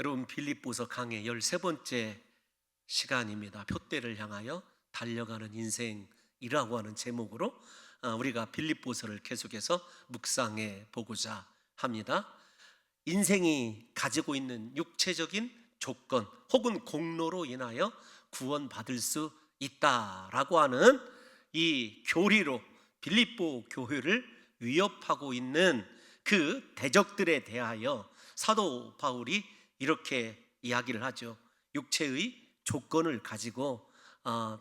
여러분, 빌립보서 강의 13번째 시간입니다. 표대를 향하여 달려가는 인생이라고 하는 제목으로 우리가 빌립보서를 계속해서 묵상해 보고자 합니다. 인생이 가지고 있는 육체적인 조건 혹은 공로로 인하여 구원받을 수 있다라고 하는 이 교리로 빌립보 교회를 위협하고 있는 그 대적들에 대하여 사도 바울이 이렇게 이야기를 하죠. 육체의 조건을 가지고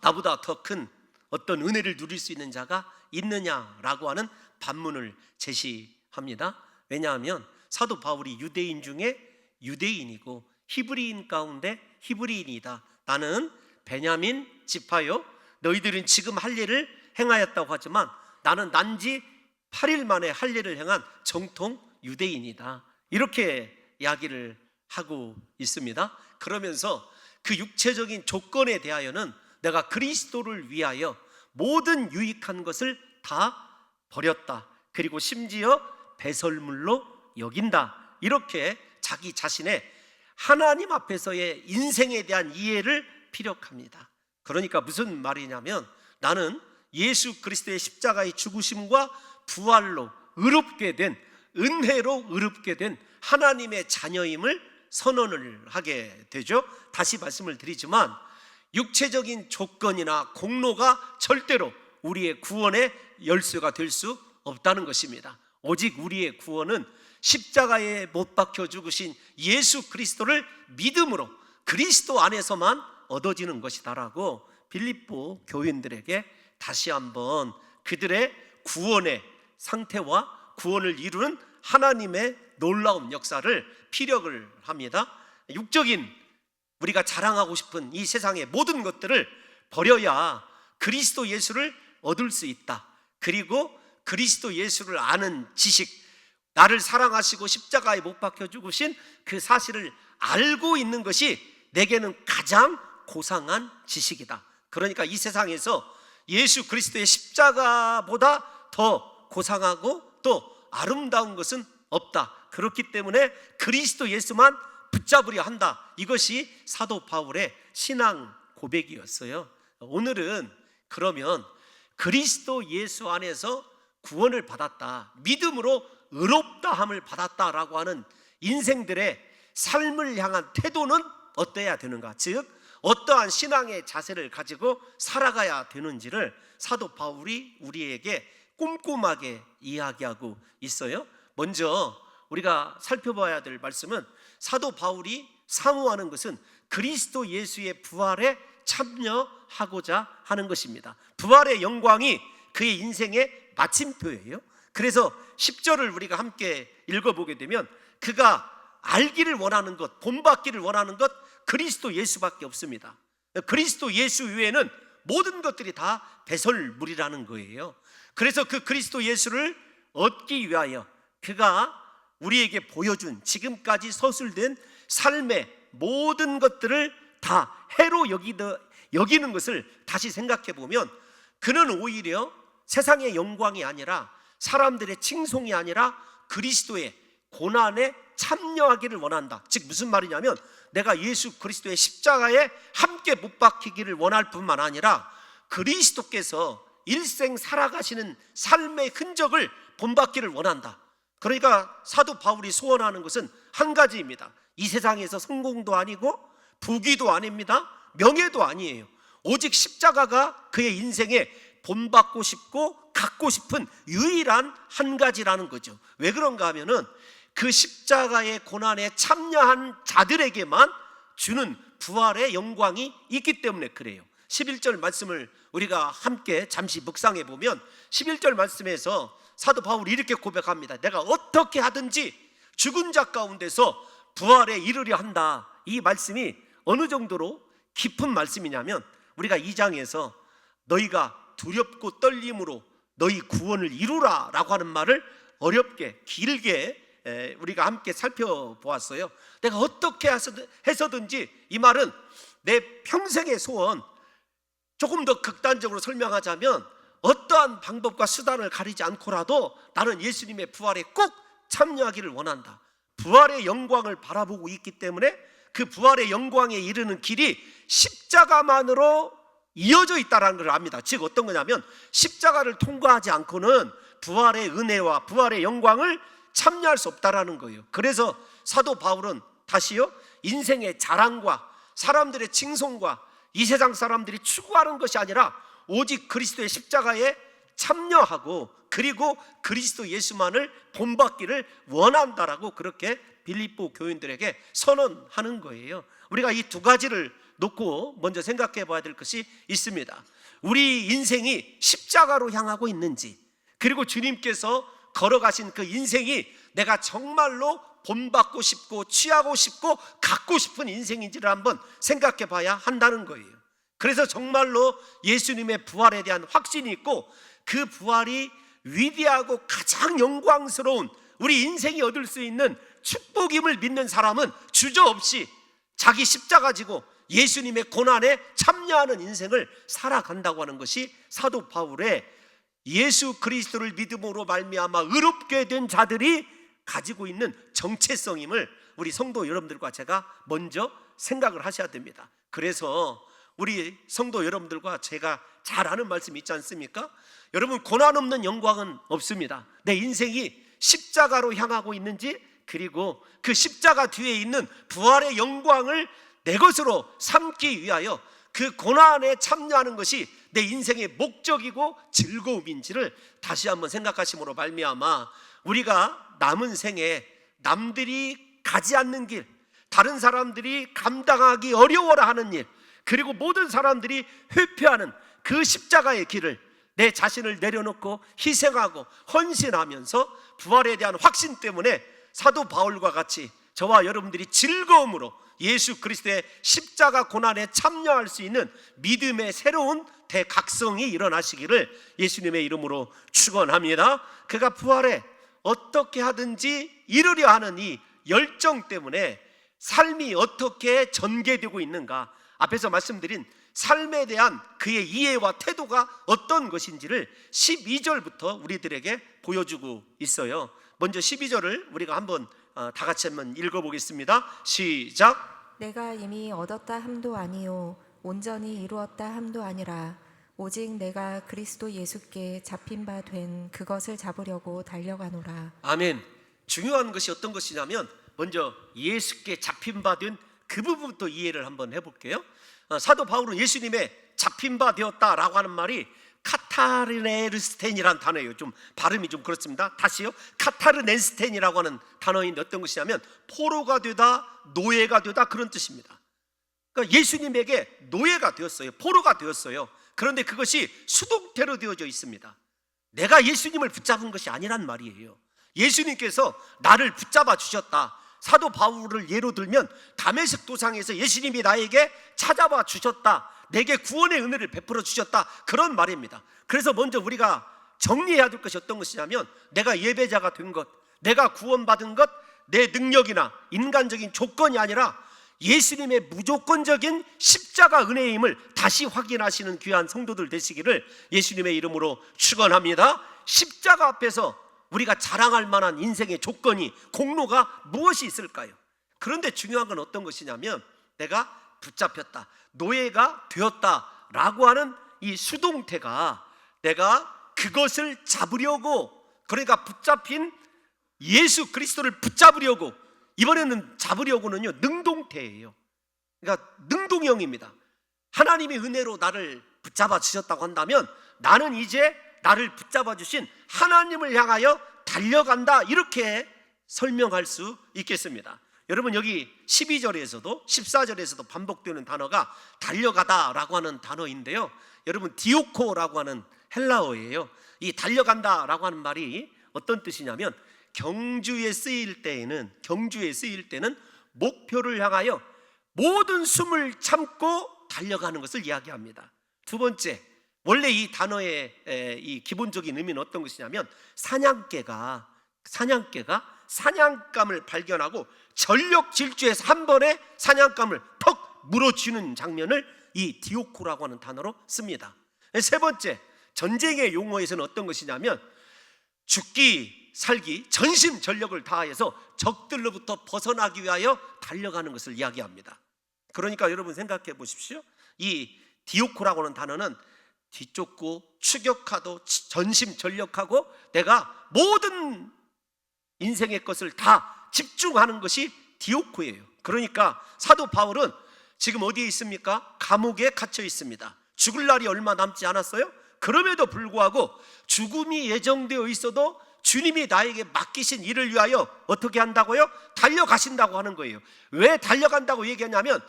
나보다 더 큰 어떤 은혜를 누릴 수 있는 자가 있느냐라고 하는 반문을 제시합니다. 왜냐하면 사도 바울이 유대인 중에 유대인이고 히브리인 가운데 히브리인이다. 나는 베냐민 지파요, 너희들은 지금 할 일을 행하였다고 하지만 나는 난지 8일 만에 할 일을 행한 정통 유대인이다, 이렇게 이야기를 하고 있습니다. 그러면서 그 육체적인 조건에 대하여는 내가 그리스도를 위하여 모든 유익한 것을 다 버렸다, 그리고 심지어 배설물로 여긴다, 이렇게 자기 자신의 하나님 앞에서의 인생에 대한 이해를 피력합니다. 그러니까 무슨 말이냐면, 나는 예수 그리스도의 십자가의 죽으심과 부활로 의롭게 된, 은혜로 의롭게 된 하나님의 자녀임을 선언을 하게 되죠. 다시 말씀을 드리지만 육체적인 조건이나 공로가 절대로 우리의 구원의 열쇠가 될 수 없다는 것입니다. 오직 우리의 구원은 십자가에 못 박혀 죽으신 예수 그리스도를 믿음으로 그리스도 안에서만 얻어지는 것이다라고 빌립보 교인들에게 다시 한번 그들의 구원의 상태와 구원을 이루는 하나님의 놀라운 역사를 피력을 합니다. 육적인 우리가 자랑하고 싶은 이 세상의 모든 것들을 버려야 그리스도 예수를 얻을 수 있다. 그리고 그리스도 예수를 아는 지식, 나를 사랑하시고 십자가에 못 박혀 죽으신 그 사실을 알고 있는 것이 내게는 가장 고상한 지식이다. 그러니까 이 세상에서 예수 그리스도의 십자가보다 더 고상하고 또 아름다운 것은 없다. 그렇기 때문에 그리스도 예수만 붙잡으려 한다. 이것이 사도 바울의 신앙 고백이었어요. 오늘은 그러면 그리스도 예수 안에서 구원을 받았다, 믿음으로 의롭다함을 받았다라고 하는 인생들의 삶을 향한 태도는 어떠해야 되는가, 즉 어떠한 신앙의 자세를 가지고 살아가야 되는지를 사도 바울이 우리에게 꼼꼼하게 이야기하고 있어요. 먼저 우리가 살펴봐야 될 말씀은, 사도 바울이 사모하는 것은 그리스도 예수의 부활에 참여하고자 하는 것입니다. 부활의 영광이 그의 인생의 마침표예요. 그래서 10절을 우리가 함께 읽어보게 되면, 그가 알기를 원하는 것, 본받기를 원하는 것, 그리스도 예수밖에 없습니다. 그리스도 예수 외에는 모든 것들이 다 배설물이라는 거예요. 그래서 그 그리스도 예수를 얻기 위하여 그가 우리에게 보여준 지금까지 서술된 삶의 모든 것들을 다 해로 여기는 것을 다시 생각해 보면, 그는 오히려 세상의 영광이 아니라, 사람들의 칭송이 아니라 그리스도의 고난에 참여하기를 원한다. 즉 무슨 말이냐면, 내가 예수 그리스도의 십자가에 함께 못 박히기를 원할 뿐만 아니라 그리스도께서 일생 살아가시는 삶의 흔적을 본받기를 원한다. 그러니까 사도 바울이 소원하는 것은 한 가지입니다. 이 세상에서 성공도 아니고 부귀도 아닙니다. 명예도 아니에요. 오직 십자가가 그의 인생에 본받고 싶고 갖고 싶은 유일한 한 가지라는 거죠. 왜 그런가 하면은 그 십자가의 고난에 참여한 자들에게만 주는 부활의 영광이 있기 때문에 그래요. 11절 말씀을 우리가 함께 잠시 묵상해 보면, 11절 말씀에서 사도 바울이 이렇게 고백합니다. 내가 어떻게 하든지 죽은 자 가운데서 부활에 이르려 한다. 이 말씀이 어느 정도로 깊은 말씀이냐면, 우리가 2장에서 너희가 두렵고 떨림으로 너희 구원을 이루라 라고 하는 말을 어렵게 길게 우리가 함께 살펴보았어요. 내가 어떻게 해서든지, 이 말은 내 평생의 소원, 조금 더 극단적으로 설명하자면 어떠한 방법과 수단을 가리지 않고라도 나는 예수님의 부활에 꼭 참여하기를 원한다. 부활의 영광을 바라보고 있기 때문에 그 부활의 영광에 이르는 길이 십자가만으로 이어져 있다는 걸 압니다. 즉 어떤 거냐면 십자가를 통과하지 않고는 부활의 은혜와 부활의 영광을 참여할 수 없다라는 거예요. 그래서 사도 바울은 다시요, 인생의 자랑과 사람들의 칭송과 이 세상 사람들이 추구하는 것이 아니라 오직 그리스도의 십자가에 참여하고 그리고 그리스도 예수만을 본받기를 원한다라고 그렇게 빌립보 교인들에게 선언하는 거예요. 우리가 이 두 가지를 놓고 먼저 생각해 봐야 될 것이 있습니다. 우리 인생이 십자가로 향하고 있는지, 그리고 주님께서 걸어가신 그 인생이 내가 정말로 본받고 싶고 취하고 싶고 갖고 싶은 인생인지를 한번 생각해 봐야 한다는 거예요. 그래서 정말로 예수님의 부활에 대한 확신이 있고 그 부활이 위대하고 가장 영광스러운 우리 인생이 얻을 수 있는 축복임을 믿는 사람은 주저없이 자기 십자가 지고 예수님의 고난에 참여하는 인생을 살아간다고 하는 것이 사도 바울의 예수 그리스도를 믿음으로 말미암아 의롭게 된 자들이 가지고 있는 정체성임을 우리 성도 여러분들과 제가 먼저 생각을 하셔야 됩니다. 그래서 우리 성도 여러분들과 제가 잘 아는 말씀이 있지 않습니까? 여러분, 고난 없는 영광은 없습니다. 내 인생이 십자가로 향하고 있는지, 그리고 그 십자가 뒤에 있는 부활의 영광을 내 것으로 삼기 위하여 그 고난에 참여하는 것이 내 인생의 목적이고 즐거움인지를 다시 한번 생각하심으로 말미암아 우리가 남은 생에 남들이 가지 않는 길, 다른 사람들이 감당하기 어려워라 하는 일, 그리고 모든 사람들이 회피하는 그 십자가의 길을 내 자신을 내려놓고 희생하고 헌신하면서 부활에 대한 확신 때문에 사도 바울과 같이 저와 여러분들이 즐거움으로 예수 그리스도의 십자가 고난에 참여할 수 있는 믿음의 새로운 대각성이 일어나시기를 예수님의 이름으로 축원합니다. 그가 부활에 어떻게 하든지 이루려 하는 이 열정 때문에 삶이 어떻게 전개되고 있는가, 앞에서 말씀드린 삶에 대한 그의 이해와 태도가 어떤 것인지를 12절부터 우리들에게 보여주고 있어요. 먼저 12절을 우리가 한번 다 같이 한번 읽어보겠습니다. 시작. 내가 이미 얻었다 함도 아니요 온전히 이루었다 함도 아니라 오직 내가 그리스도 예수께 잡힌 바 된 그것을 잡으려고 달려가노라. 아멘. 중요한 것이 어떤 것이냐면 먼저 예수께 잡힌 바 된 그 부분부터 이해를 한번 해볼게요. 사도 바울은 예수님의 잡힌 바 되었다라고 하는 말이 카타르네르스텐이라는 단어예요. 좀 발음이 좀 그렇습니다. 다시요. 카타르넨스텐이라고 하는 단어인데 어떤 것이냐면 포로가 되다, 노예가 되다, 그런 뜻입니다. 그러니까 예수님에게 노예가 되었어요. 포로가 되었어요. 그런데 그것이 수동태로 되어져 있습니다. 내가 예수님을 붙잡은 것이 아니란 말이에요. 예수님께서 나를 붙잡아 주셨다. 사도 바울을 예로 들면 다메섹 도상에서 예수님이 나에게 찾아와 주셨다, 내게 구원의 은혜를 베풀어 주셨다, 그런 말입니다. 그래서 먼저 우리가 정리해야 될 것이 어떤 것이냐면 내가 예배자가 된 것, 내가 구원받은 것, 내 능력이나 인간적인 조건이 아니라 예수님의 무조건적인 십자가 은혜임을 다시 확인하시는 귀한 성도들 되시기를 예수님의 이름으로 축원합니다. 십자가 앞에서 우리가 자랑할 만한 인생의 조건이, 공로가 무엇이 있을까요? 그런데 중요한 건 어떤 것이냐면 내가 붙잡혔다, 노예가 되었다라고 하는 이 수동태가 내가 그것을 잡으려고, 그러니까 붙잡힌 예수 그리스도를 붙잡으려고, 이번에는 잡으려고는요 능동태예요. 그러니까 능동형입니다. 하나님의 은혜로 나를 붙잡아 주셨다고 한다면 나는 이제 나를 붙잡아 주신 하나님을 향하여 달려간다, 이렇게 설명할 수 있겠습니다. 여러분, 여기 12절에서도 14절에서도 반복되는 단어가 달려가다라고 하는 단어인데요, 여러분 디오코라고 하는 헬라어예요. 이 달려간다라고 하는 말이 어떤 뜻이냐면 경주에 쓰일 때는 목표를 향하여 모든 숨을 참고 달려가는 것을 이야기합니다. 두 번째, 원래 이 단어의 이 기본적인 의미는 어떤 것이냐면 사냥개가 사냥감을 발견하고 전력 질주해서 한 번에 사냥감을 턱 물어쥐는 장면을 이 디오코라고 하는 단어로 씁니다. 세 번째, 전쟁의 용어에서는 어떤 것이냐면 죽기 살기 전심전력을 다해서 적들로부터 벗어나기 위하여 달려가는 것을 이야기합니다. 그러니까 여러분 생각해 보십시오. 이 디오코라고 하는 단어는 뒤쫓고 추격하고 전심전력하고 내가 모든 인생의 것을 다 집중하는 것이 디오코예요. 그러니까 사도 바울은 지금 어디에 있습니까? 감옥에 갇혀 있습니다. 죽을 날이 얼마 남지 않았어요. 그럼에도 불구하고 죽음이 예정되어 있어도 주님이 나에게 맡기신 일을 위하여 어떻게 한다고요? 달려가신다고 하는 거예요. 왜 달려간다고 얘기하냐면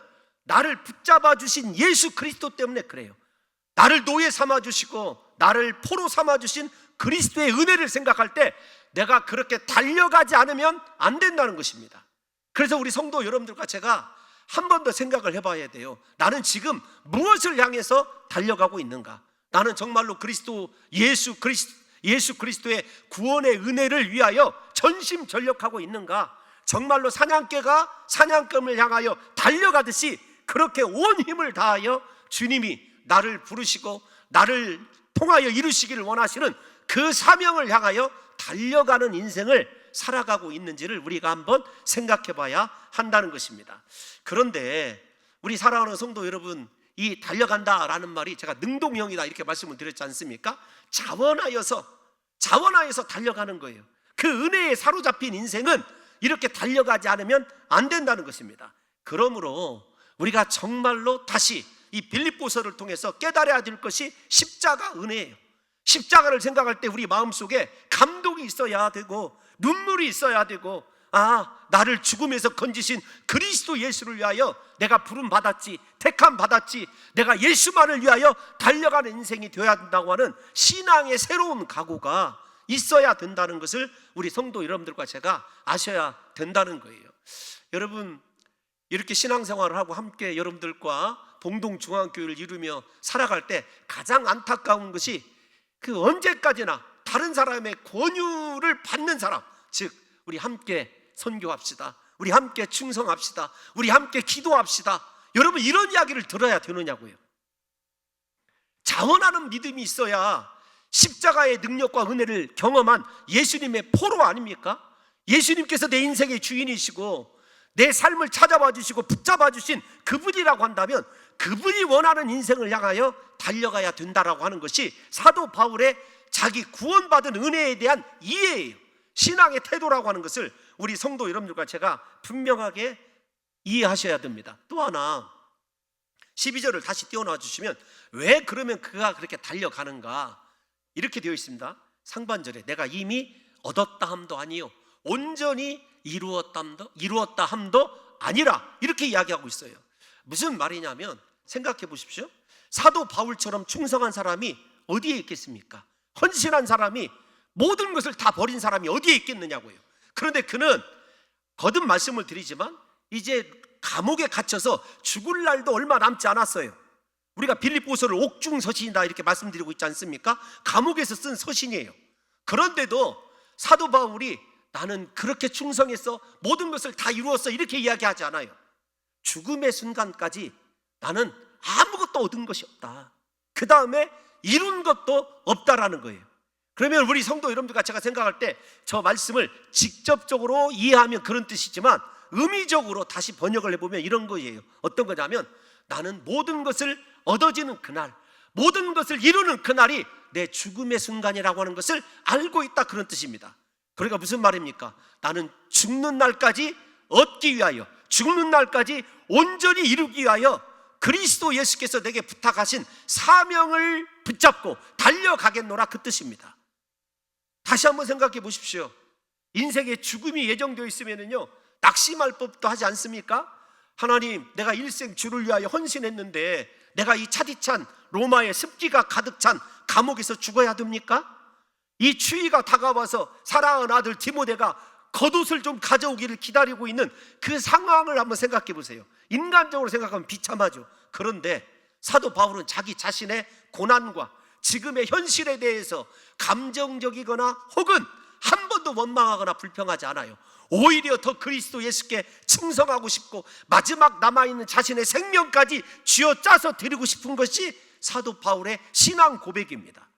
나를 붙잡아 주신 예수 그리스도 때문에 그래요. 나를 노예 삼아 주시고 나를 포로 삼아 주신 그리스도의 은혜를 생각할 때 내가 그렇게 달려가지 않으면 안 된다는 것입니다. 그래서 우리 성도 여러분들과 제가 한 번 더 생각을 해봐야 돼요. 나는 지금 무엇을 향해서 달려가고 있는가? 나는 정말로 예수 그리스도의 구원의 은혜를 위하여 전심전력하고 있는가? 정말로 사냥개가 사냥감을 향하여 달려가듯이 그렇게 온 힘을 다하여 주님이 나를 부르시고 나를 통하여 이루시기를 원하시는 그 사명을 향하여 달려가는 인생을 살아가고 있는지를 우리가 한번 생각해 봐야 한다는 것입니다. 그런데 우리 사랑하는 성도 여러분, 이 달려간다라는 말이 제가 능동형이다 이렇게 말씀을 드렸지 않습니까? 자원하여서 달려가는 거예요. 그 은혜에 사로잡힌 인생은 이렇게 달려가지 않으면 안 된다는 것입니다. 그러므로 우리가 정말로 다시 이 빌립보서를 통해서 깨달아야 될 것이 십자가 은혜예요. 십자가를 생각할 때 우리 마음속에 감동이 있어야 되고 눈물이 있어야 되고, 나를 죽음에서 건지신 그리스도 예수를 위하여 내가 부름 받았지, 택함 받았지, 내가 예수만을 위하여 달려가는 인생이 되어야 된다고 하는 신앙의 새로운 각오가 있어야 된다는 것을 우리 성도 여러분들과 제가 아셔야 된다는 거예요. 여러분, 이렇게 신앙생활을 하고 함께 여러분들과 봉동중앙교회를 이루며 살아갈 때 가장 안타까운 것이 그 언제까지나 다른 사람의 권유를 받는 사람, 즉 우리 함께 선교합시다, 우리 함께 충성합시다, 우리 함께 기도합시다. 여러분, 이런 이야기를 들어야 되느냐고요. 자원하는 믿음이 있어야 십자가의 능력과 은혜를 경험한 예수님의 포로 아닙니까? 예수님께서 내 인생의 주인이시고 내 삶을 찾아봐 주시고 붙잡아 주신 그분이라고 한다면 그분이 원하는 인생을 향하여 달려가야 된다라고 하는 것이 사도 바울의 자기 구원받은 은혜에 대한 이해예요. 신앙의 태도라고 하는 것을 우리 성도 여러분들과 제가 분명하게 이해하셔야 됩니다. 또 하나 12절을 다시 띄워놔 주시면 왜 그러면 그가 그렇게 달려가는가? 이렇게 되어 있습니다. 상반절에 내가 이미 얻었다 함도 아니요 온전히 이루었다 함도 아니라 이렇게 이야기하고 있어요. 무슨 말이냐면 생각해 보십시오. 사도 바울처럼 충성한 사람이 어디에 있겠습니까? 헌신한 사람이 모든 것을 다 버린 사람이 어디에 있겠느냐고요. 그런데 그는 거듭 말씀을 드리지만 이제 감옥에 갇혀서 죽을 날도 얼마 남지 않았어요. 우리가 빌립보서를 옥중서신이다 이렇게 말씀드리고 있지 않습니까? 감옥에서 쓴 서신이에요. 그런데도 사도 바울이 나는 그렇게 충성했어, 모든 것을 다 이루었어 이렇게 이야기하지 않아요. 죽음의 순간까지 나는 아무것도 얻은 것이 없다, 그 다음에 이룬 것도 없다라는 거예요. 그러면 우리 성도 여러분들과 제가 생각할 때 저 말씀을 직접적으로 이해하면 그런 뜻이지만 의미적으로 다시 번역을 해보면 이런 거예요. 어떤 거냐면 나는 모든 것을 얻어지는 그날, 모든 것을 이루는 그날이 내 죽음의 순간이라고 하는 것을 알고 있다, 그런 뜻입니다. 그러니까 무슨 말입니까? 나는 죽는 날까지 얻기 위하여, 죽는 날까지 온전히 이루기 위하여 그리스도 예수께서 내게 부탁하신 사명을 붙잡고 달려가겠노라, 그 뜻입니다. 다시 한번 생각해 보십시오. 인생에 죽음이 예정되어 있으면요 낙심할 법도 하지 않습니까? 하나님, 내가 일생 주를 위하여 헌신했는데 내가 이 차디찬 로마의 습기가 가득 찬 감옥에서 죽어야 됩니까? 이 추위가 다가와서 사랑하는 아들 디모데가 겉옷을 좀 가져오기를 기다리고 있는 그 상황을 한번 생각해 보세요. 인간적으로 생각하면 비참하죠. 그런데 사도 바울은 자기 자신의 고난과 지금의 현실에 대해서 감정적이거나 혹은 한 번도 원망하거나 불평하지 않아요. 오히려 더 그리스도 예수께 충성하고 싶고 마지막 남아있는 자신의 생명까지 쥐어짜서 드리고 싶은 것이 사도 바울의 신앙 고백입니다.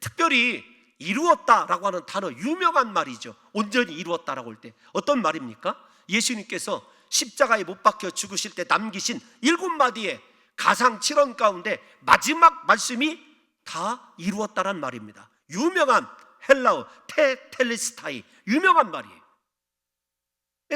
특별히 이루었다라고 하는 단어, 유명한 말이죠. 온전히 이루었다라고 할 때 어떤 말입니까? 예수님께서 십자가에 못 박혀 죽으실 때 남기신 7마디의 가상 7언 가운데 마지막 말씀이 다 이루었다란 말입니다. 유명한 헬라어 테텔레스타이, 유명한 말이에요.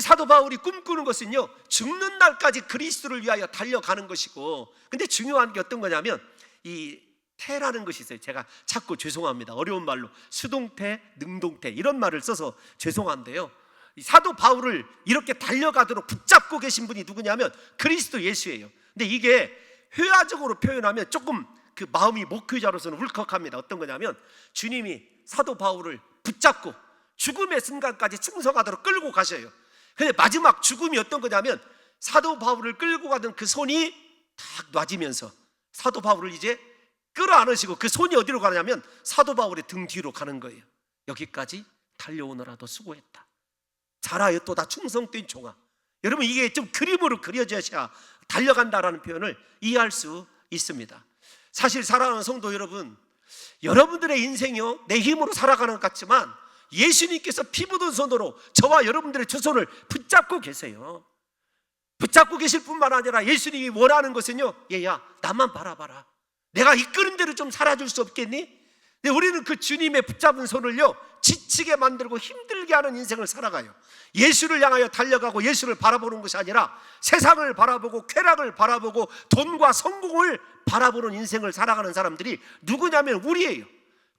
사도 바울이 꿈꾸는 것은요, 죽는 날까지 그리스도를 위하여 달려가는 것이고, 근데 중요한 게 어떤 거냐면 이 태라는 것이 있어요. 제가 자꾸 죄송합니다. 어려운 말로 수동태, 능동태 이런 말을 써서 죄송한데요, 이 사도 바울을 이렇게 달려가도록 붙잡고 계신 분이 누구냐면 그리스도 예수예요. 근데 이게 회화적으로 표현하면 조금 그 마음이 목회자로서는 울컥합니다. 어떤 거냐면 주님이 사도 바울을 붙잡고 죽음의 순간까지 충성하도록 끌고 가셔요. 근데 마지막 죽음이 어떤 거냐면 사도 바울을 끌고 가던 그 손이 탁 놔지면서 사도 바울을 이제 끌어안으시고, 그 손이 어디로 가냐면 사도 바울의 등 뒤로 가는 거예요. 여기까지 달려오느라도 수고했다. 잘하였도다 충성된 종아. 여러분, 이게 좀 그림으로 그려져야 달려간다라는 표현을 이해할 수 있습니다. 사실 사랑하는 성도 여러분, 여러분들의 인생이요, 내 힘으로 살아가는 것 같지만 예수님께서 피 묻은 손으로 저와 여러분들의 두 손을 붙잡고 계세요. 붙잡고 계실 뿐만 아니라 예수님이 원하는 것은요, 얘야 나만 바라봐라. 내가 이끄는 대로 좀 살아줄 수 없겠니? 근데 우리는 그 주님의 붙잡은 손을요, 지치게 만들고 힘들게 하는 인생을 살아가요. 예수를 향하여 달려가고 예수를 바라보는 것이 아니라 세상을 바라보고 쾌락을 바라보고 돈과 성공을 바라보는 인생을 살아가는 사람들이 누구냐면 우리예요.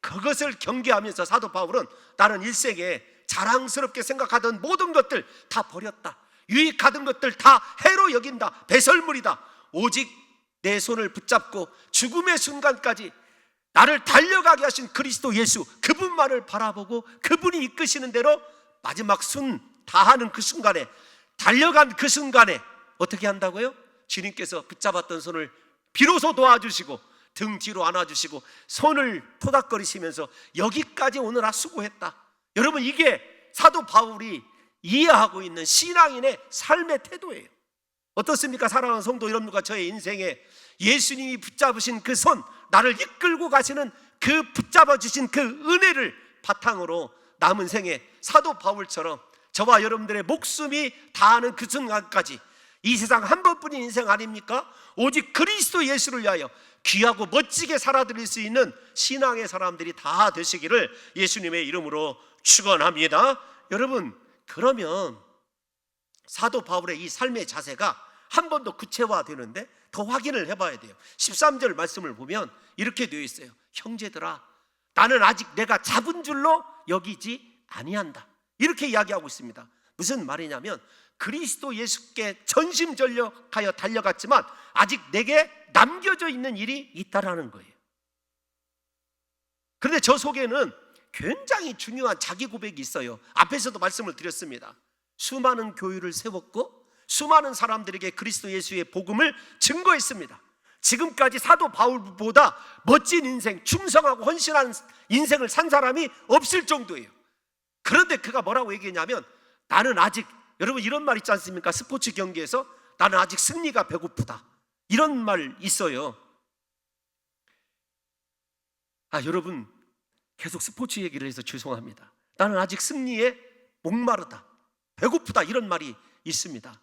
그것을 경계하면서 사도 바울은 나는 일생에 자랑스럽게 생각하던 모든 것들 다 버렸다. 유익하던 것들 다 해로 여긴다. 배설물이다. 오직 내 손을 붙잡고 죽음의 순간까지 나를 달려가게 하신 그리스도 예수, 그분만을 바라보고 그분이 이끄시는 대로 마지막 순 다하는 그 순간에, 달려간 그 순간에 어떻게 한다고요? 주님께서 붙잡았던 손을 비로소 도와주시고 등 뒤로 안아주시고 손을 토닥거리시면서 여기까지 오느라 수고했다. 여러분, 이게 사도 바울이 이해하고 있는 신앙인의 삶의 태도예요. 어떻습니까? 사랑하는 성도 여러분과 저의 인생에 예수님이 붙잡으신 그 손, 나를 이끌고 가시는 그 붙잡아 주신 그 은혜를 바탕으로 남은 생에 사도 바울처럼 저와 여러분들의 목숨이 다하는 그 순간까지, 이 세상 한 번뿐인 인생 아닙니까? 오직 그리스도 예수를 위하여 귀하고 멋지게 살아드릴 수 있는 신앙의 사람들이 다 되시기를 예수님의 이름으로 축원합니다. 여러분, 그러면 사도 바울의 이 삶의 자세가 한 번 더 구체화되는데 더 확인을 해봐야 돼요. 13절 말씀을 보면 이렇게 되어 있어요. 형제들아, 나는 아직 내가 잡은 줄로 여기지 아니한다. 이렇게 이야기하고 있습니다. 무슨 말이냐면 그리스도 예수께 전심전력하여 달려갔지만 아직 내게 남겨져 있는 일이 있다라는 거예요. 그런데 저 속에는 굉장히 중요한 자기 고백이 있어요. 앞에서도 말씀을 드렸습니다. 수많은 교회를 세웠고 수많은 사람들에게 그리스도 예수의 복음을 증거했습니다. 지금까지 사도 바울보다 멋진 인생, 충성하고 헌신한 인생을 산 사람이 없을 정도예요. 그런데 그가 뭐라고 얘기했냐면 나는 아직, 여러분 이런 말 있지 않습니까? 스포츠 경기에서 나는 아직 승리가 배고프다, 이런 말 있어요. 여러분 계속 스포츠 얘기를 해서 죄송합니다. 나는 아직 승리에 목마르다, 배고프다, 이런 말이 있습니다.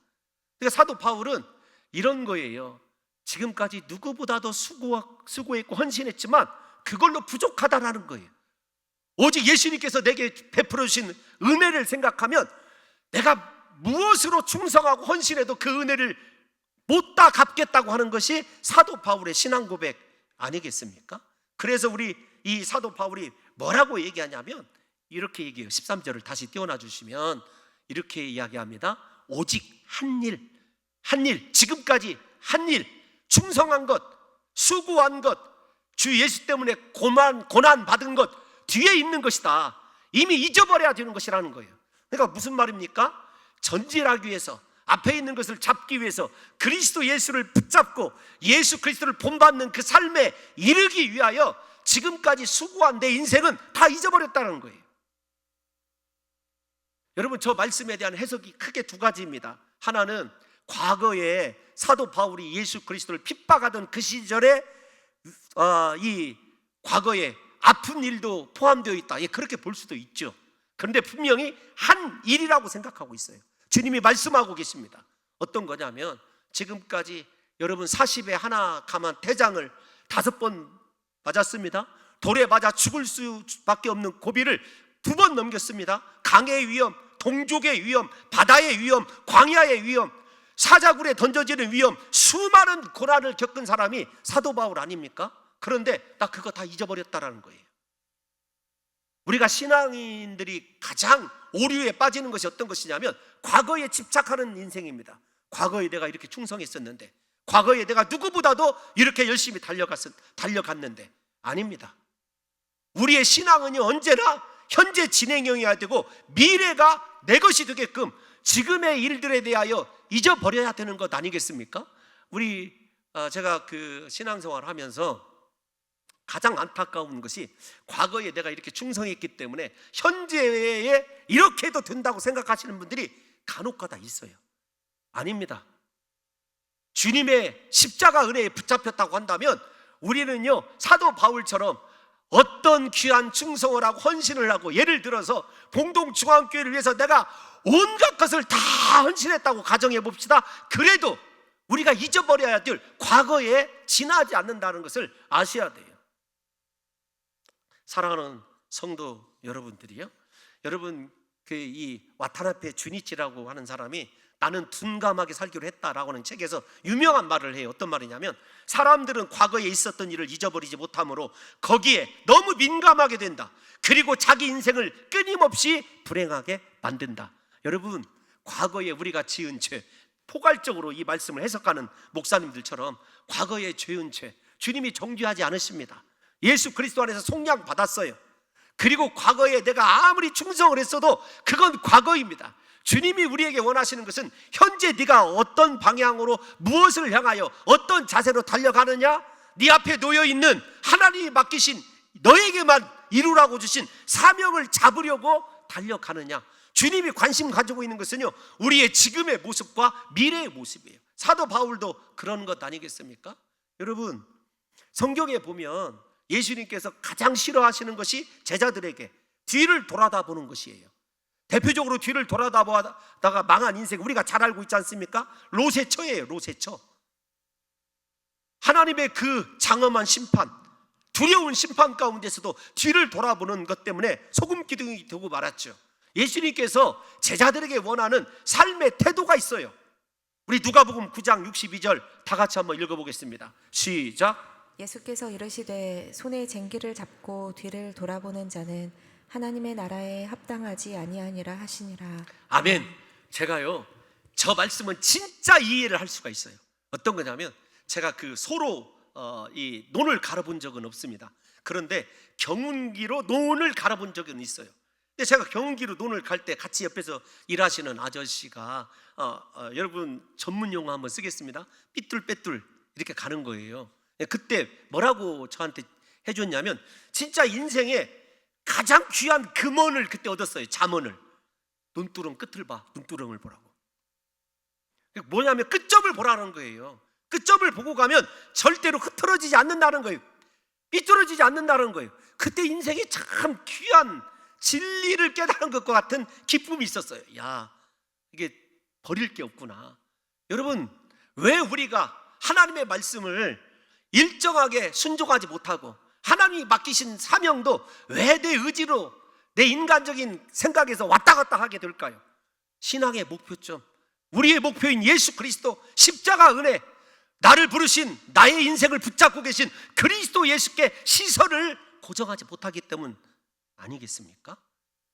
그러니까 사도 바울은 이런 거예요. 지금까지 누구보다도 수고했고 헌신했지만 그걸로 부족하다라는 거예요. 오직 예수님께서 내게 베풀어 주신 은혜를 생각하면 내가 무엇으로 충성하고 헌신해도 그 은혜를 못 다 갚겠다고 하는 것이 사도 바울의 신앙 고백 아니겠습니까? 그래서 우리 이 사도 바울이 뭐라고 얘기하냐면 이렇게 얘기해요. 13절을 다시 띄워놔 주시면 이렇게 이야기합니다. 오직 한 일, 지금까지 한 일, 충성한 것, 수고한 것, 주 예수 때문에 고난 받은 것 뒤에 있는 것이다. 이미 잊어버려야 되는 것이라는 거예요. 그러니까 무슨 말입니까? 전진하기 위해서, 앞에 있는 것을 잡기 위해서 그리스도 예수를 붙잡고 예수 그리스도를 본받는 그 삶에 이르기 위하여 지금까지 수고한 내 인생은 다 잊어버렸다는 거예요. 여러분, 저 말씀에 대한 해석이 크게 두 가지입니다. 하나는 과거에 사도 바울이 예수 그리스도를 핍박하던 그 시절에 이 과거에 아픈 일도 포함되어 있다. 예, 그렇게 볼 수도 있죠. 그런데 분명히 한 일이라고 생각하고 있어요. 주님이 말씀하고 계십니다. 어떤 거냐면 지금까지 여러분 40에 하나 감한 태장을 5번 맞았습니다. 돌에 맞아 죽을 수밖에 없는 고비를 2번 넘겼습니다. 강의 위험, 동족의 위험, 바다의 위험, 광야의 위험, 사자굴에 던져지는 위험, 수많은 고난을 겪은 사람이 사도 바울 아닙니까? 그런데 나 그거 다 잊어버렸다라는 거예요. 우리가 신앙인들이 가장 오류에 빠지는 것이 어떤 것이냐면 과거에 집착하는 인생입니다. 과거에 내가 이렇게 충성했었는데, 과거에 내가 누구보다도 이렇게 열심히 달려갔는데, 아닙니다. 우리의 신앙은 언제나 현재 진행형이어야 되고 미래가 내 것이 되게끔 지금의 일들에 대하여 잊어버려야 되는 것 아니겠습니까? 제가 그 신앙생활을 하면서 가장 안타까운 것이 과거에 내가 이렇게 충성했기 때문에 현재에 이렇게 해도 된다고 생각하시는 분들이 간혹가다 있어요. 아닙니다. 주님의 십자가 은혜에 붙잡혔다고 한다면 우리는요, 사도 바울처럼 어떤 귀한 충성을 하고 헌신을 하고, 예를 들어서 봉동중앙교회를 위해서 내가 온갖 것을 다 헌신했다고 가정해 봅시다. 그래도 우리가 잊어버려야 될 과거에 지나지 않는다는 것을 아셔야 돼요. 사랑하는 성도 여러분들이요, 여러분 이 와타나베 주니치라고 하는 사람이 나는 둔감하게 살기로 했다라고 하는 책에서 유명한 말을 해요. 어떤 말이냐면 사람들은 과거에 있었던 일을 잊어버리지 못하므로 거기에 너무 민감하게 된다. 그리고 자기 인생을 끊임없이 불행하게 만든다. 여러분, 과거에 우리가 지은 죄, 포괄적으로 이 말씀을 해석하는 목사님들처럼 과거에 죄은 죄, 주님이 정죄하지 않으십니다. 예수 그리스도 안에서 속량 받았어요. 그리고 과거에 내가 아무리 충성을 했어도 그건 과거입니다. 주님이 우리에게 원하시는 것은 현재 네가 어떤 방향으로 무엇을 향하여 어떤 자세로 달려가느냐, 네 앞에 놓여있는 하나님이 맡기신 너에게만 이루라고 주신 사명을 잡으려고 달려가느냐. 주님이 관심 가지고 있는 것은요, 우리의 지금의 모습과 미래의 모습이에요. 사도 바울도 그런 것 아니겠습니까? 여러분, 성경에 보면 예수님께서 가장 싫어하시는 것이 제자들에게 뒤를 돌아다 보는 것이에요. 대표적으로 뒤를 돌아다보다가 망한 인생 우리가 잘 알고 있지 않습니까? 롯의 처예요. 롯의 처. 하나님의 그 장엄한 심판, 두려운 심판 가운데서도 뒤를 돌아보는 것 때문에 소금 기둥이 되고 말았죠. 예수님께서 제자들에게 원하는 삶의 태도가 있어요. 우리 누가복음 9장 62절 다 같이 한번 읽어보겠습니다. 시작. 예수께서 이르시되 손에 쟁기를 잡고 뒤를 돌아보는 자는 하나님의 나라에 합당하지 아니하니라 하시니라. 아멘. 제가요, 저 말씀은 진짜 이해를 할 수가 있어요. 어떤 거냐면 제가 그 소로 이 논을 갈아본 적은 없습니다. 그런데 경운기로 논을 갈아본 적은 있어요. 근데 제가 경운기로 논을 갈 때 같이 옆에서 일하시는 아저씨가 여러분 전문 용어 한번 쓰겠습니다. 삐뚤빼뚤 이렇게 가는 거예요. 그때 뭐라고 저한테 해줬냐면 진짜 인생에 가장 귀한 금원을 그때 얻었어요. 잠언을. 눈두렁 끝을 봐. 눈두렁을 보라고. 뭐냐면 끝점을 보라는 거예요. 끝점을 보고 가면 절대로 흐트러지지 않는다는 거예요. 삐뚤어지지 않는다는 거예요. 그때 인생이 참 귀한 진리를 깨달은 것과 같은 기쁨이 있었어요. 야, 이게 버릴 게 없구나. 여러분, 왜 우리가 하나님의 말씀을 일정하게 순종하지 못하고 하나님이 맡기신 사명도 왜 내 의지로 내 인간적인 생각에서 왔다 갔다 하게 될까요? 신앙의 목표점, 우리의 목표인 예수 그리스도 십자가 은혜, 나를 부르신 나의 인생을 붙잡고 계신 그리스도 예수께 시선을 고정하지 못하기 때문 아니겠습니까?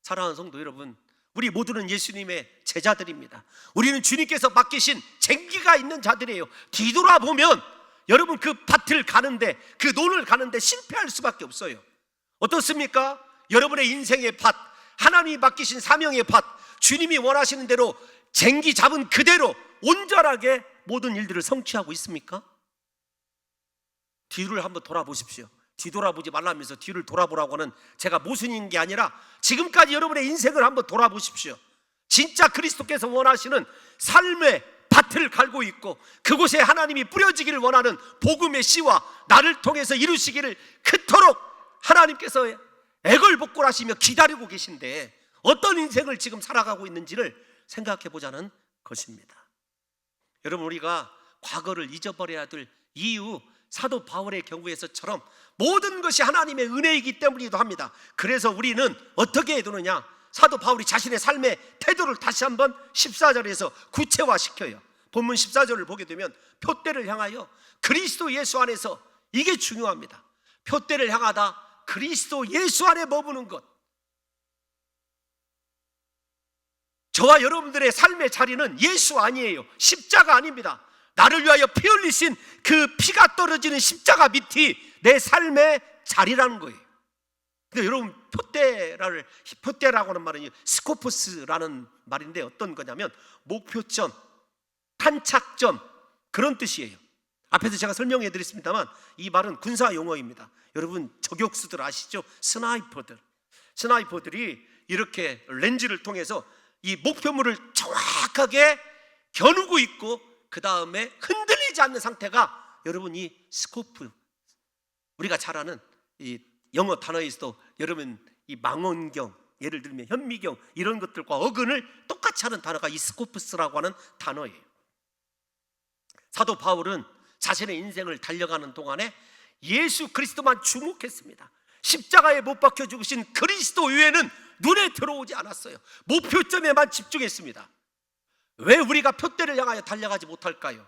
사랑하는 성도 여러분, 우리 모두는 예수님의 제자들입니다. 우리는 주님께서 맡기신 쟁기가 있는 자들이에요. 뒤돌아보면 여러분 그 밭을 가는데, 그 논을 가는데 실패할 수밖에 없어요. 어떻습니까? 여러분의 인생의 밭, 하나님이 맡기신 사명의 밭, 주님이 원하시는 대로 쟁기 잡은 그대로 온전하게 모든 일들을 성취하고 있습니까? 뒤를 한번 돌아보십시오. 뒤돌아보지 말라면서 뒤를 돌아보라고 하는 제가 모순인 게 아니라 지금까지 여러분의 인생을 한번 돌아보십시오. 진짜 그리스도께서 원하시는 삶의 밭을 갈고 있고 그곳에 하나님이 뿌려지기를 원하는 복음의 씨와 나를 통해서 이루시기를 그토록 하나님께서 애걸복걸하시며 기다리고 계신데 어떤 인생을 지금 살아가고 있는지를 생각해 보자는 것입니다. 여러분, 우리가 과거를 잊어버려야 될 이유, 사도 바울의 경우에서처럼 모든 것이 하나님의 은혜이기 때문이기도 합니다. 그래서 우리는 어떻게 해야 되느냐? 사도 바울이 자신의 삶의 태도를 다시 한번 14절에서 구체화시켜요. 본문 14절을 보게 되면 표대를 향하여 그리스도 예수 안에서, 이게 중요합니다. 표대를 향하다 그리스도 예수 안에 머무는 것. 저와 여러분들의 삶의 자리는 예수 아니에요. 십자가 아닙니다. 나를 위하여 피 흘리신 그 피가 떨어지는 십자가 밑이 내 삶의 자리라는 거예요. 근데 여러분, 표대라고 하는 말은 스코프스라는 말인데 어떤 거냐면 목표점, 탄착점, 그런 뜻이에요. 앞에서 제가 설명해 드렸습니다만 이 말은 군사 용어입니다. 여러분, 저격수들 아시죠? 스나이퍼들이 이렇게 렌즈를 통해서 이 목표물을 정확하게 겨누고 있고 그 다음에 흔들리지 않는 상태가, 여러분, 이 스코프, 우리가 잘 아는 이 영어 단어에서도 여러분 이 망원경, 예를 들면 현미경, 이런 것들과 어근을 똑같이 하는 단어가 이 스코프스라고 하는 단어예요. 사도 바울은 자신의 인생을 달려가는 동안에 예수 그리스도만 주목했습니다. 십자가에 못 박혀 죽으신 그리스도 외에는 눈에 들어오지 않았어요. 목표점에만 집중했습니다. 왜 우리가 표대를 향하여 달려가지 못할까요?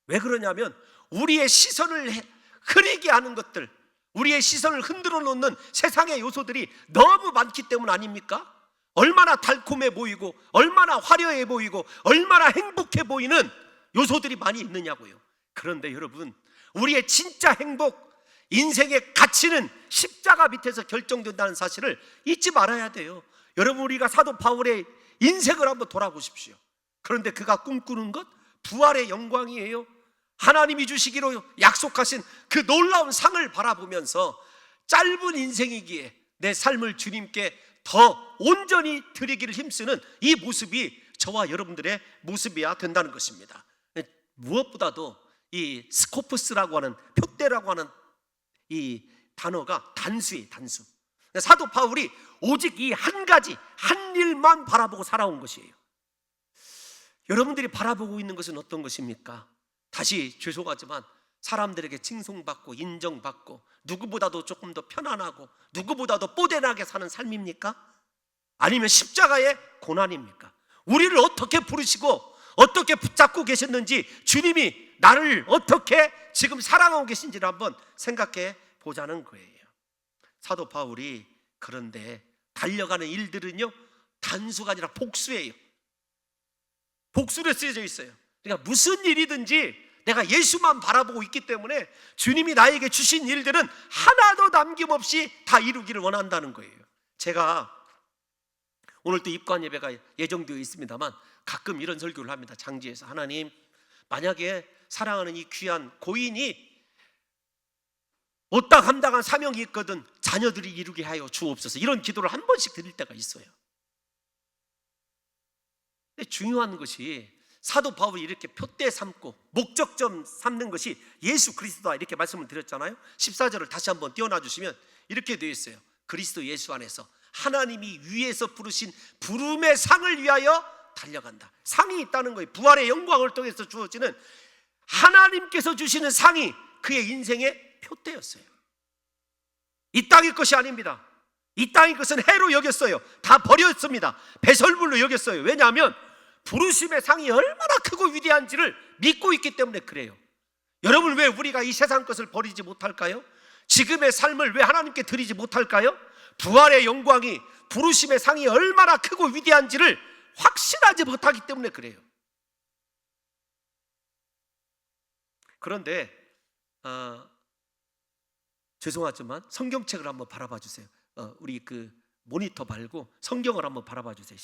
왜 그러냐면 우리의 시선을 흐리게 하는 것들, 우리의 시선을 흔들어 놓는 세상의 요소들이 너무 많기 때문 아닙니까? 얼마나 달콤해 보이고 얼마나 화려해 보이고 얼마나 행복해 보이는 요소들이 많이 있느냐고요. 그런데 여러분, 우리의 진짜 행복, 인생의 가치는 십자가 밑에서 결정된다는 사실을 잊지 말아야 돼요. 여러분, 우리가 사도 바울의 인생을 한번 돌아보십시오. 그런데 그가 꿈꾸는 것, 부활의 영광이에요. 하나님이 주시기로 약속하신 그 놀라운 상을 바라보면서 짧은 인생이기에 내 삶을 주님께 더 온전히 드리기를 힘쓰는 이 모습이 저와 여러분들의 모습이어야 된다는 것입니다. 무엇보다도 이 스코프스라고 하는, 표대라고 하는 이 단어가 단수예요, 단수. 사도 바울이 오직 이 한 가지, 한 일만 바라보고 살아온 것이에요. 여러분들이 바라보고 있는 것은 어떤 것입니까? 다시 죄송하지만 사람들에게 칭송받고 인정받고 누구보다도 조금 더 편안하고 누구보다도 뽀대나게 사는 삶입니까? 아니면 십자가의 고난입니까? 우리를 어떻게 부르시고 어떻게 붙잡고 계셨는지, 주님이 나를 어떻게 지금 사랑하고 계신지를 한번 생각해 보자는 거예요. 사도 바울이 그런데 달려가는 일들은요, 단수가 아니라 복수예요. 복수로 쓰여져 있어요. 그러니까 무슨 일이든지 내가 예수만 바라보고 있기 때문에 주님이 나에게 주신 일들은 하나도 남김없이 다 이루기를 원한다는 거예요. 제가 오늘 또 입관 예배가 예정되어 있습니다만 가끔 이런 설교를 합니다. 장지에서, 하나님, 만약에 사랑하는 이 귀한 고인이 못다 감당한 사명이 있거든 자녀들이 이루게 하여 주옵소서, 이런 기도를 한 번씩 드릴 때가 있어요. 근데 중요한 것이 사도 바울이 이렇게 표대 삼고 목적점 삼는 것이 예수 그리스도다, 이렇게 말씀을 드렸잖아요. 14절을 다시 한번 띄워놔 주시면 이렇게 되어 있어요. 그리스도 예수 안에서 하나님이 위에서 부르신 부름의 상을 위하여 달려간다. 상이 있다는 거예요. 부활의 영광을 통해서 주어지는 하나님께서 주시는 상이 그의 인생의 표대였어요. 이 땅의 것이 아닙니다. 이 땅의 것은 해로 여겼어요. 다 버렸습니다. 배설물로 여겼어요. 왜냐하면 부르심의 상이 얼마나 크고 위대한지를 믿고 있기 때문에 그래요. 여러분, 왜 우리가 이 세상 것을 버리지 못할까요? 지금의 삶을 왜 하나님께 드리지 못할까요? 부활의 영광이, 부르심의 상이 얼마나 크고 위대한지를 확신하지 못하기 때문에 그래요. 그런데 죄송하지만 성경책을 한번 바라봐 주세요. 우리 그 모니터 말고 성경을 한번 바라봐 주세요.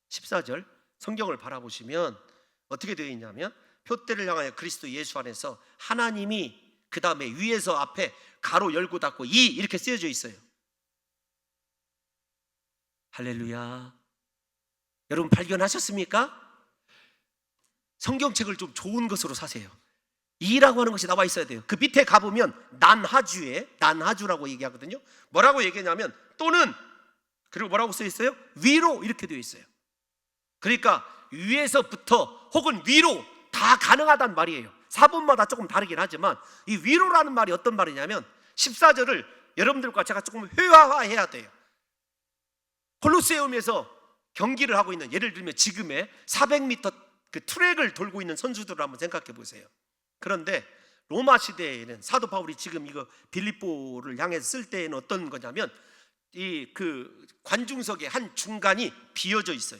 14절 성경을 바라보시면 어떻게 되어 있냐면, 표대를 향하여 그리스도 예수 안에서 하나님이, 그 다음에 위에서 앞에 가로 열고 닫고 이, 이렇게 쓰여져 있어요. 할렐루야. 여러분 발견하셨습니까? 성경책을 좀 좋은 것으로 사세요. 이라고 하는 것이 나와 있어야 돼요. 그 밑에 가보면 난하주라고 얘기하거든요. 뭐라고 얘기하냐면 또는, 그리고 뭐라고 써 있어요? 위로, 이렇게 되어 있어요. 그러니까 위에서부터 혹은 위로 다 가능하단 말이에요. 사본마다 조금 다르긴 하지만 이 위로라는 말이 어떤 말이냐면 14절을 여러분들과 제가 조금 회화해야 돼요. 콜로세움에서 경기를 하고 있는, 예를 들면 지금의 400m 그 트랙을 돌고 있는 선수들을 한번 생각해 보세요. 그런데 로마 시대에는 사도 바울이 지금 이거 빌립보를 향해서 쓸 때에는 어떤 거냐면 이 그 관중석의 한 중간이 비어져 있어요.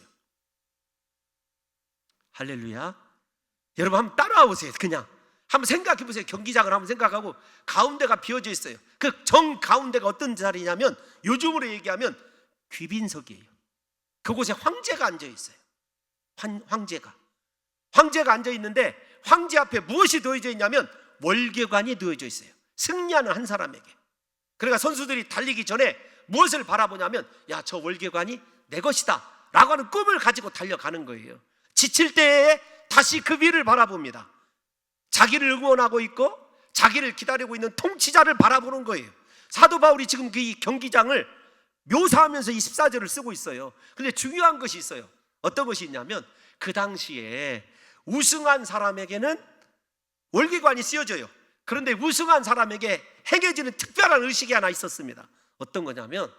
할렐루야. 여러분 한번 따라와 보세요. 그냥 한번 생각해 보세요. 경기장을 한번 생각하고 가운데가 비어져 있어요. 그 정 가운데가 어떤 자리냐면 요즘으로 얘기하면 귀빈석이에요. 그곳에 황제가 앉아 있어요. 황제가 앉아 있는데 황제 앞에 무엇이 놓여져 있냐면 월계관이 놓여져 있어요. 승리하는 한 사람에게. 그러니까 선수들이 달리기 전에 무엇을 바라보냐면, 야, 저 월계관이 내 것이다 라고 하는 꿈을 가지고 달려가는 거예요. 지칠 때에 다시 그 위를 바라봅니다. 자기를 응원하고 있고 자기를 기다리고 있는 통치자를 바라보는 거예요. 사도 바울이 지금 그 이 경기장을 묘사하면서 이 14절을 쓰고 있어요. 근데 중요한 것이 있어요. 어떤 것이 있냐면 그 당시에 우승한 사람에게는 월계관이 씌워져요. 그런데 우승한 사람에게 행해지는 특별한 의식이 하나 있었습니다. 어떤 거냐면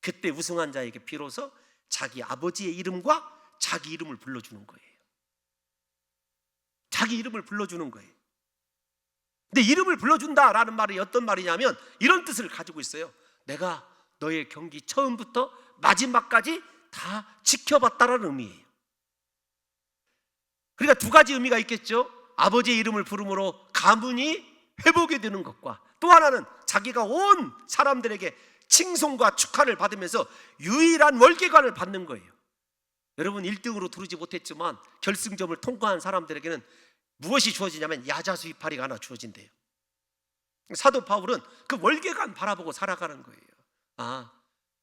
그때 우승한 자에게 비로소 자기 아버지의 이름과 자기 이름을 불러주는 거예요. 자기 이름을 불러주는 거예요. 근데 이름을 불러준다라는 말이 어떤 말이냐면 이런 뜻을 가지고 있어요. 내가 너의 경기 처음부터 마지막까지 다 지켜봤다라는 의미예요. 그러니까 두 가지 의미가 있겠죠. 아버지의 이름을 부름으로 가문이 회복이 되는 것과 또 하나는 자기가 온 사람들에게 칭송과 축하를 받으면서 유일한 월계관을 받는 거예요. 여러분 1등으로 두르지 못했지만 결승점을 통과한 사람들에게는 무엇이 주어지냐면 야자수 이파리가 하나 주어진대요. 사도 바울은 그 월계관 바라보고 살아가는 거예요. 아,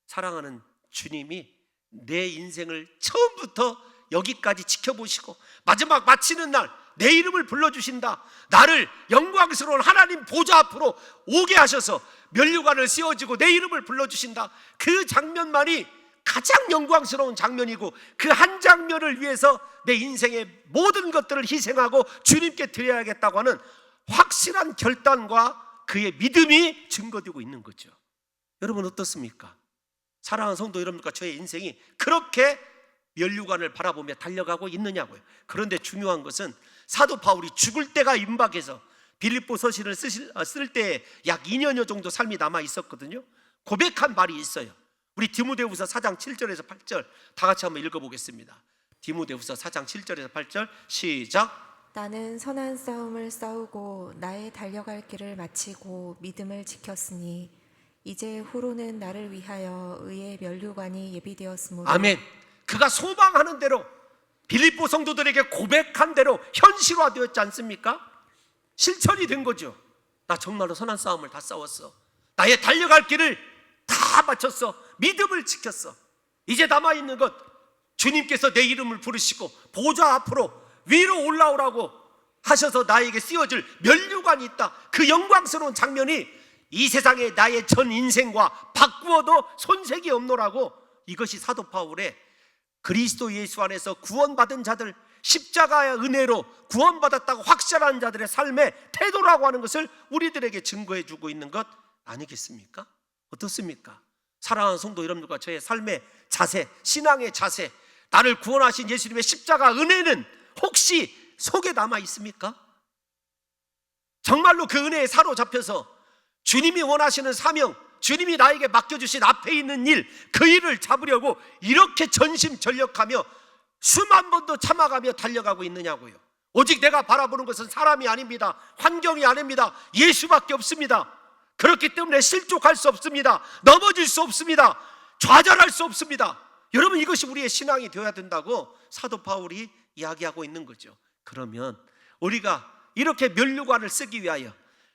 사랑하는 주님이 내 인생을 처음부터 여기까지 지켜보시고 마지막 마치는 날 내 이름을 불러주신다. 나를 영광스러운 하나님 보좌 앞으로 오게 하셔서 면류관을 씌워주고 내 이름을 불러주신다. 그 장면만이 가장 영광스러운 장면이고 그 한 장면을 위해서 내 인생의 모든 것들을 희생하고 주님께 드려야겠다고 하는 확실한 결단과 그의 믿음이 증거되고 있는 거죠. 여러분 어떻습니까? 사랑하는 성도 여러분과 저의 인생이 그렇게 면류관을 바라보며 달려가고 있느냐고요. 그런데 중요한 것은 사도 바울이 죽을 때가 임박해서 빌립보 서신을 쓸 때 약 2년여 정도 삶이 남아 있었거든요. 고백한 말이 있어요. 우리 디모데후서 4장 7절에서 8절 다 같이 한번 읽어보겠습니다. 디모데후서 4장 7절에서 8절 시작. 나는 선한 싸움을 싸우고 나의 달려갈 길을 마치고 믿음을 지켰으니 이제 후로는 나를 위하여 의의 면류관이 예비되었으므로. 아멘. 그가 소망하는 대로 빌립보 성도들에게 고백한 대로 현실화되었지 않습니까? 실천이 된 거죠. 나 정말로 선한 싸움을 다 싸웠어. 나의 달려갈 길을 다 마쳤어. 믿음을 지켰어. 이제 남아있는 것 주님께서 내 이름을 부르시고 보좌 앞으로 위로 올라오라고 하셔서 나에게 씌워줄 면류관이 있다. 그 영광스러운 장면이 이 세상에 나의 전 인생과 바꾸어도 손색이 없노라고. 이것이 사도 바울의 그리스도 예수 안에서 구원받은 자들, 십자가의 은혜로 구원받았다고 확신하는 자들의 삶의 태도라고 하는 것을 우리들에게 증거해 주고 있는 것 아니겠습니까? 어떻습니까? 사랑하는 성도 여러분들과 저의 삶의 자세, 신앙의 자세, 나를 구원하신 예수님의 십자가 은혜는 혹시 속에 남아 있습니까? 정말로 그 은혜에 사로잡혀서 주님이 원하시는 사명, 주님이 나에게 맡겨주신 앞에 있는 일, 그 일을 잡으려고 이렇게 전심전력하며 수만 번도 참아가며 달려가고 있느냐고요. 오직 내가 바라보는 것은 사람이 아닙니다. 환경이 아닙니다. 예수밖에 없습니다. 그렇기 때문에 실족할 수 없습니다. 넘어질 수 없습니다. 좌절할 수 없습니다. 여러분 이것이 우리의 신앙이 되어야 된다고 사도 바울이 이야기하고 있는 거죠. 그러면 우리가 이렇게 면류관을 쓰기 위하여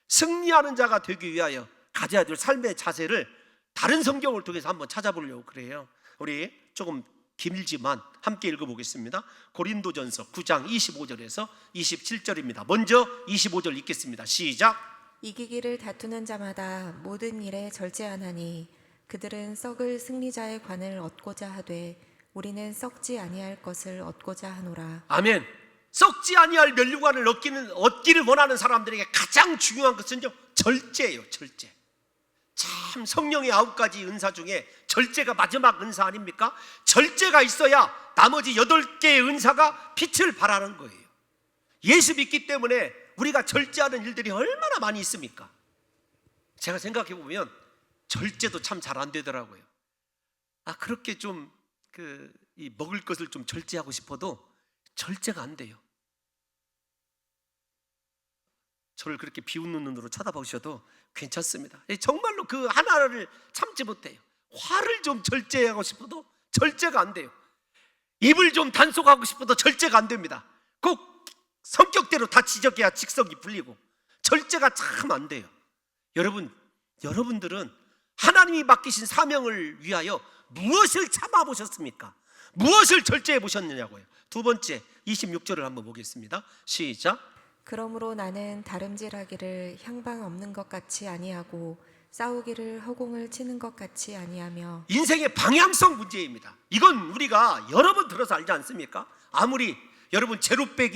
승리하는 자가 되기 위하여 가져야 될 삶의 자세를 다른 성경을 통해서 한번 찾아보려고 그래요. 우리 조금 길지만 함께 읽어보겠습니다. 고린도전서 9장 25절에서 27절입니다. 먼저 25절 읽겠습니다. 시작. 이기기를 다투는 자마다 모든 일에 절제하나니 그들은 썩을 승리자의 관을 얻고자 하되 우리는 썩지 아니할 것을 얻고자 하노라. 아멘. 썩지 아니할 면류관을 얻기를 원하는 사람들에게 가장 중요한 것은요, 절제예요. 절제. 참 성령의 9가지 은사 중에 절제가 마지막 은사 아닙니까? 절제가 있어야 나머지 8개의 은사가 빛을 발하는 거예요. 예수 믿기 때문에 우리가 절제하는 일들이 얼마나 많이 있습니까? 제가 생각해 보면 절제도 참 잘 안 되더라고요. 그렇게 좀 이 먹을 것을 좀 절제하고 싶어도 절제가 안 돼요. 저를 그렇게 비웃는 눈으로 쳐다보셔도 괜찮습니다. 정말로 그 하나를 참지 못해요. 화를 좀 절제하고 싶어도 절제가 안 돼요. 입을 좀 단속하고 싶어도 절제가 안 됩니다. 꼭 성격대로 다 지적해야 직성이 풀리고 절제가 참 안 돼요. 여러분들은 하나님이 맡기신 사명을 위하여 무엇을 참아보셨습니까? 무엇을 절제해 보셨느냐고요. 두 번째 26절을 한번 보겠습니다. 시작. 그러므로 나는 다름질하기를 향방 없는 것 같이 아니하고 싸우기를 허공을 치는 것 같이 아니하며. 인생의 방향성 문제입니다. 이건 우리가 여러 번 들어서 알지 않습니까? 아무리 여러분 제로백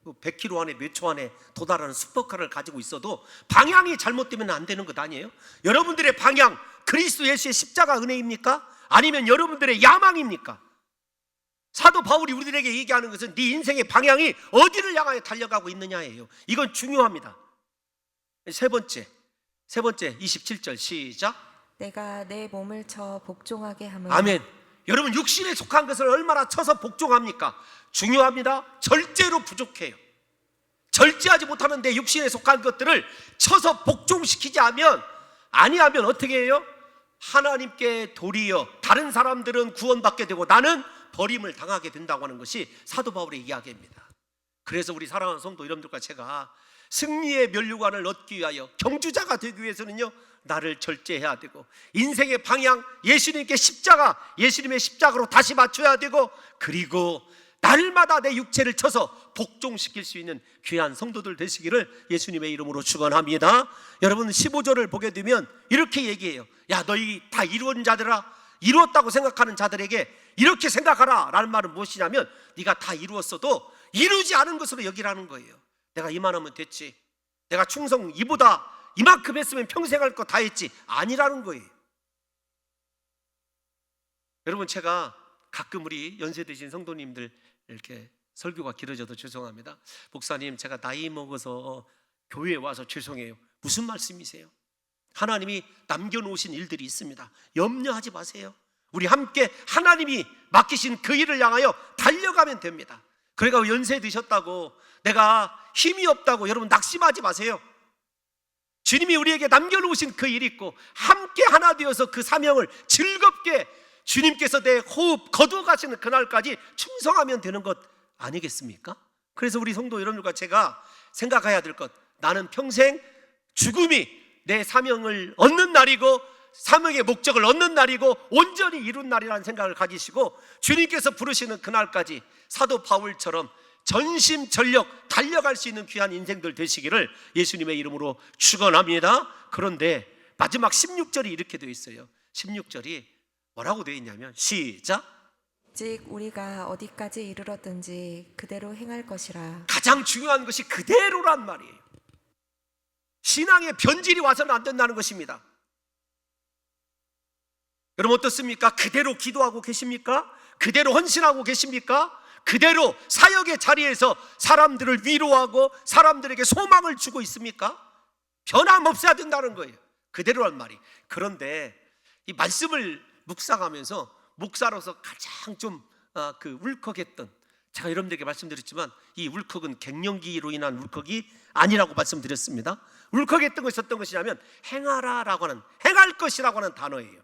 100km 안에 몇 초 안에 도달하는 슈퍼카를 가지고 있어도 방향이 잘못되면 안 되는 것 아니에요? 여러분들의 방향 그리스도 예수의 십자가 은혜입니까? 아니면 여러분들의 야망입니까? 사도 바울이 우리들에게 얘기하는 것은 네 인생의 방향이 어디를 향하여 달려가고 있느냐예요. 이건 중요합니다. 세 번째 27절 시작. 내가 내 몸을 쳐 복종하게 함은. 아멘. 여러분 육신에 속한 것을 얼마나 쳐서 복종합니까? 중요합니다. 절제로 부족해요. 절제하지 못하는 내 육신에 속한 것들을 쳐서 복종시키지 아니하면 어떻게 해요? 하나님께 도리어 다른 사람들은 구원받게 되고 나는 버림을 당하게 된다고 하는 것이 사도 바울의 이야기입니다. 그래서 우리 사랑하는 성도 여러분들과 제가 승리의 면류관을 얻기 위하여 경주자가 되기 위해서는요, 나를 절제해야 되고 인생의 방향 예수님의 십자가로 다시 맞춰야 되고, 그리고 날마다 내 육체를 쳐서 복종시킬 수 있는 귀한 성도들 되시기를 예수님의 이름으로 축원합니다. 여러분 15절을 보게 되면 이렇게 얘기해요. 야, 너희 다 이루은 자들아, 이루었다고 생각하는 자들에게 이렇게 생각하라 라는 말은 무엇이냐면, 네가 다 이루었어도 이루지 않은 것으로 여기라는 거예요. 내가 이만하면 됐지, 내가 충성 이보다 이만큼 했으면 평생 할 거 다 했지, 아니라는 거예요. 여러분 제가 가끔 우리 연세 드신 성도님들 이렇게 설교가 길어져도 죄송합니다. 목사님 제가 나이 먹어서 교회에 와서 죄송해요. 무슨 말씀이세요? 하나님이 남겨놓으신 일들이 있습니다. 염려하지 마세요. 우리 함께 하나님이 맡기신 그 일을 향하여 달려가면 됩니다. 그러니까 연세 드셨다고 내가 힘이 없다고 여러분 낙심하지 마세요. 주님이 우리에게 남겨놓으신 그 일이 있고 함께 하나 되어서 그 사명을 즐겁게 주님께서 내 호흡 거두어가시는 그날까지 충성하면 되는 것 아니겠습니까? 그래서 우리 성도 여러분들과 제가 생각해야 될 것, 나는 평생 죽음이 내 사명을 얻는 날이고 사명의 목적을 얻는 날이고 온전히 이룬 날이라는 생각을 가지시고 주님께서 부르시는 그날까지 사도 바울처럼 전심전력 달려갈 수 있는 귀한 인생들 되시기를 예수님의 이름으로 축원합니다. 그런데 마지막 16절이 이렇게 되어 있어요. 16절이 뭐라고 되어 있냐면 시작. 즉 우리가 어디까지 이르렀든지 그대로 행할 것이라. 가장 중요한 것이 그대로란 말이에요. 신앙의 변질이 와서는 안 된다는 것입니다. 여러분 어떻습니까? 그대로 기도하고 계십니까? 그대로 헌신하고 계십니까? 그대로 사역의 자리에서 사람들을 위로하고 사람들에게 소망을 주고 있습니까? 변함없어야 된다는 거예요. 그대로란 말이. 그런데 이 말씀을 묵상하면서 목사로서 가장 좀 울컥했던, 제가 여러분들에게 말씀드렸지만 이 울컥은 갱년기로 인한 울컥이 아니라고 말씀드렸습니다. 울컥했던 것이 어떤 것이냐면 행하라라고 하는, 행할 것이라고 하는 단어예요.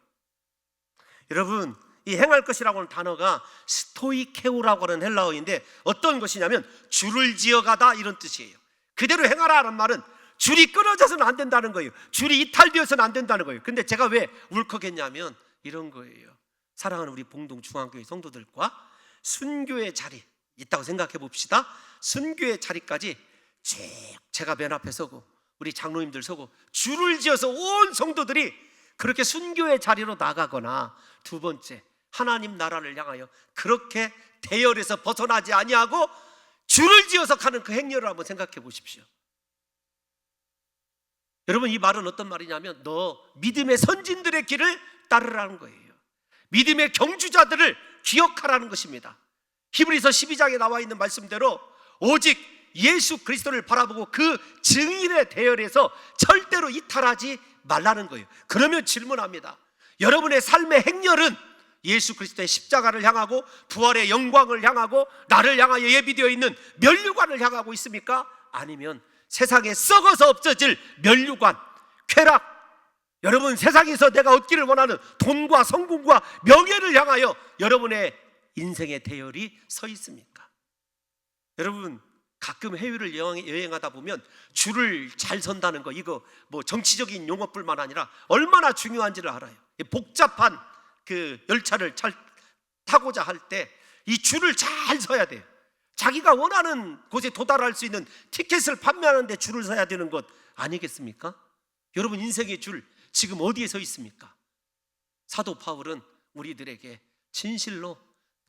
여러분 이 행할 것이라고 하는 단어가 스토이케오라고 하는 헬라어인데 어떤 것이냐면 줄을 지어가다 이런 뜻이에요. 그대로 행하라는 말은 줄이 끊어져서는 안 된다는 거예요. 줄이 이탈되어서는 안 된다는 거예요. 근데 제가 왜 울컥했냐면 이런 거예요. 사랑하는 우리 봉동 중앙교회 성도들과 순교의 자리 있다고 생각해 봅시다. 순교의 자리까지 쭉 제가 맨 앞에 서고 우리 장로님들 서고 줄을 지어서 온 성도들이 그렇게 순교의 자리로 나가거나, 두 번째, 하나님 나라를 향하여 그렇게 대열에서 벗어나지 아니하고 줄을 지어서 가는 그 행렬을 한번 생각해 보십시오. 여러분, 이 말은 어떤 말이냐면 너 믿음의 선진들의 길을 따르라는 거예요. 믿음의 경주자들을 기억하라는 것입니다. 히브리서 12장에 나와 있는 말씀대로 오직 예수 그리스도를 바라보고 그 증인의 대열에서 절대로 이탈하지 말라는 거예요. 그러면 질문합니다. 여러분의 삶의 행렬은 예수 그리스도의 십자가를 향하고 부활의 영광을 향하고 나를 향하여 예비되어 있는 면류관을 향하고 있습니까? 아니면 세상에 썩어서 없어질 면류관, 쾌락, 여러분 세상에서 내가 얻기를 원하는 돈과 성공과 명예를 향하여 여러분의 인생의 대열이 서 있습니까? 여러분, 가끔 해외를 여행하다 보면 줄을 잘 선다는 거, 이거 뭐 정치적인 용어뿐만 아니라 얼마나 중요한지를 알아요. 복잡한 그 열차를 잘 타고자 할 때 이 줄을 잘 서야 돼요. 자기가 원하는 곳에 도달할 수 있는 티켓을 판매하는데 줄을 서야 되는 것 아니겠습니까? 여러분, 인생의 줄 지금 어디에 서 있습니까? 사도 바울은 우리들에게 진실로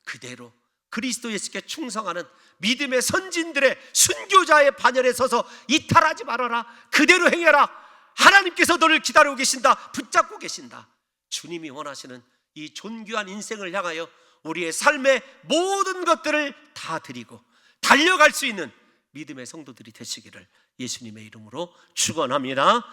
그대로 그리스도 예수께 충성하는 믿음의 선진들의 순교자의 반열에 서서 이탈하지 말아라, 그대로 행해라, 하나님께서 너를 기다리고 계신다, 붙잡고 계신다. 주님이 원하시는 이 존귀한 인생을 향하여 우리의 삶의 모든 것들을 다 드리고 달려갈 수 있는 믿음의 성도들이 되시기를 예수님의 이름으로 축원합니다.